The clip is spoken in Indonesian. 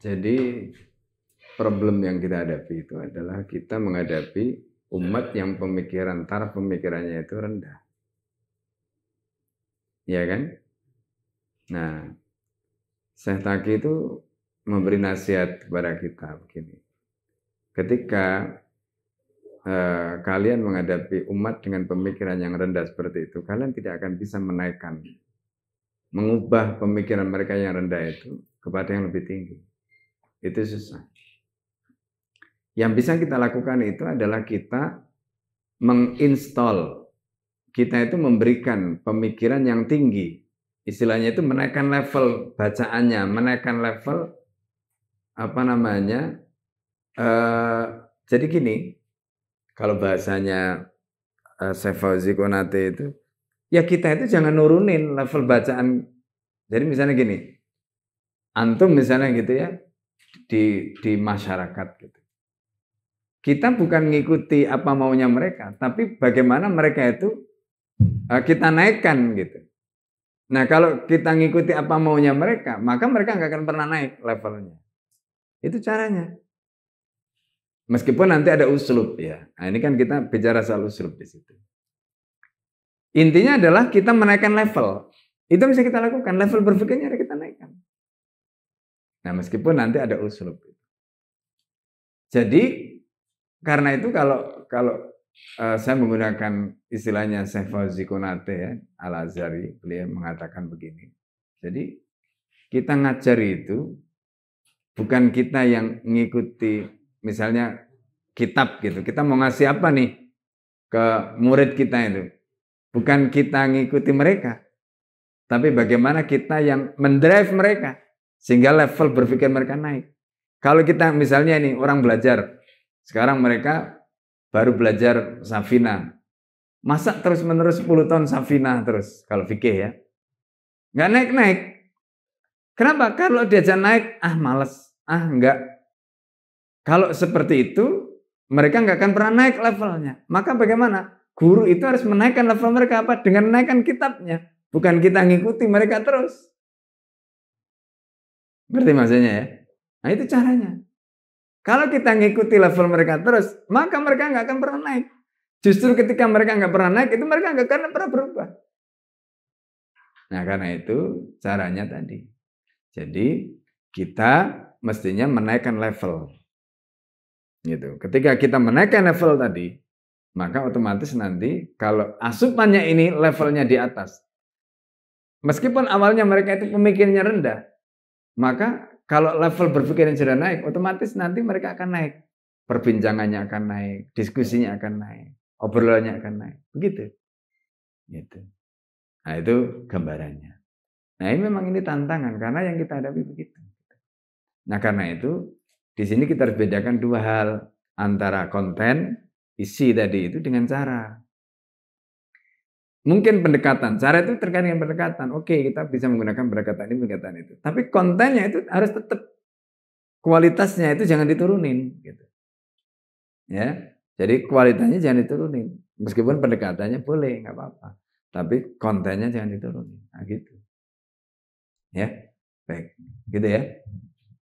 Jadi problem yang kita hadapi itu adalah kita menghadapi umat yang pemikiran, taraf pemikirannya itu rendah. Ya kan? Nah, Syekh Taki itu memberi nasihat kepada kita begini. Ketika kalian menghadapi umat dengan pemikiran yang rendah seperti itu, kalian tidak akan bisa menaikkan, mengubah pemikiran mereka yang rendah itu kepada yang lebih tinggi. Itu susah. Yang bisa kita lakukan itu adalah kita menginstall, kita itu memberikan pemikiran yang tinggi. Istilahnya itu menaikkan level bacaannya, menaikkan level jadi gini, kalau bahasanya Syekh Fauzi Konate itu, ya kita itu jangan nurunin level bacaan. Jadi misalnya gini, antum misalnya gitu ya, di masyarakat gitu. Kita bukan ngikuti apa maunya mereka, tapi bagaimana mereka itu kita naikkan gitu. Nah kalau kita ngikuti apa maunya mereka, maka mereka nggak akan pernah naik levelnya. Itu caranya. Meskipun nanti ada uslub ya. Nah, ini kan kita bicara soal uslub di situ. Intinya adalah kita menaikkan level. Itu bisa kita lakukan. Level berpikirnya kita naikkan. Nah, meskipun nanti ada uslub. Jadi karena itu kalau saya menggunakan istilahnya Syekh Fauzi Konate ya, Al-Azhari, beliau mengatakan begini. Jadi kita ngajari itu bukan kita yang mengikuti misalnya kitab gitu. Kita mau ngasih apa nih ke murid kita itu? Bukan kita ngikuti mereka, tapi bagaimana kita yang mendrive mereka sehingga level berpikir mereka naik. Kalau kita misalnya nih orang belajar, sekarang mereka baru belajar Safina. Masa terus-menerus 10 tahun Safina terus kalau fikih ya? Nggak naik-naik. Kenapa? Kalau diajak naik, males, enggak. Kalau seperti itu, mereka nggak akan pernah naik levelnya. Maka bagaimana? Guru itu harus menaikkan level mereka apa? Dengan menaikkan kitabnya. Bukan kita ngikuti mereka terus. Berarti maksudnya ya? Nah itu caranya. Kalau kita ngikuti level mereka terus, maka mereka nggak akan pernah naik. Justru ketika mereka nggak pernah naik, itu mereka nggak akan pernah berubah. Nah karena itu caranya tadi. Jadi kita mestinya menaikkan level. Gitu. Ketika kita menaikkan level tadi, maka otomatis nanti kalau asupannya ini levelnya di atas, meskipun awalnya mereka itu pemikirannya rendah, maka kalau level berpikirnya sudah naik, otomatis nanti mereka akan naik. Perbincangannya akan naik, diskusinya akan naik, obrolannya akan naik. Begitu. Gitu. Nah itu gambarannya. Nah ini memang ini tantangan, karena yang kita hadapi begitu. Nah karena itu, di sini kita harus bedakan dua hal, antara konten, isi tadi itu dengan cara. Mungkin pendekatan, cara itu terkait dengan pendekatan. Oke, kita bisa menggunakan pendekatan ini, pendekatan itu. Tapi kontennya itu harus tetap, kualitasnya itu jangan diturunin. Gitu. Ya, jadi kualitasnya jangan diturunin. Meskipun pendekatannya boleh, nggak apa-apa. Tapi kontennya jangan diturunin. Nah gitu. Ya, baik, gitu ya.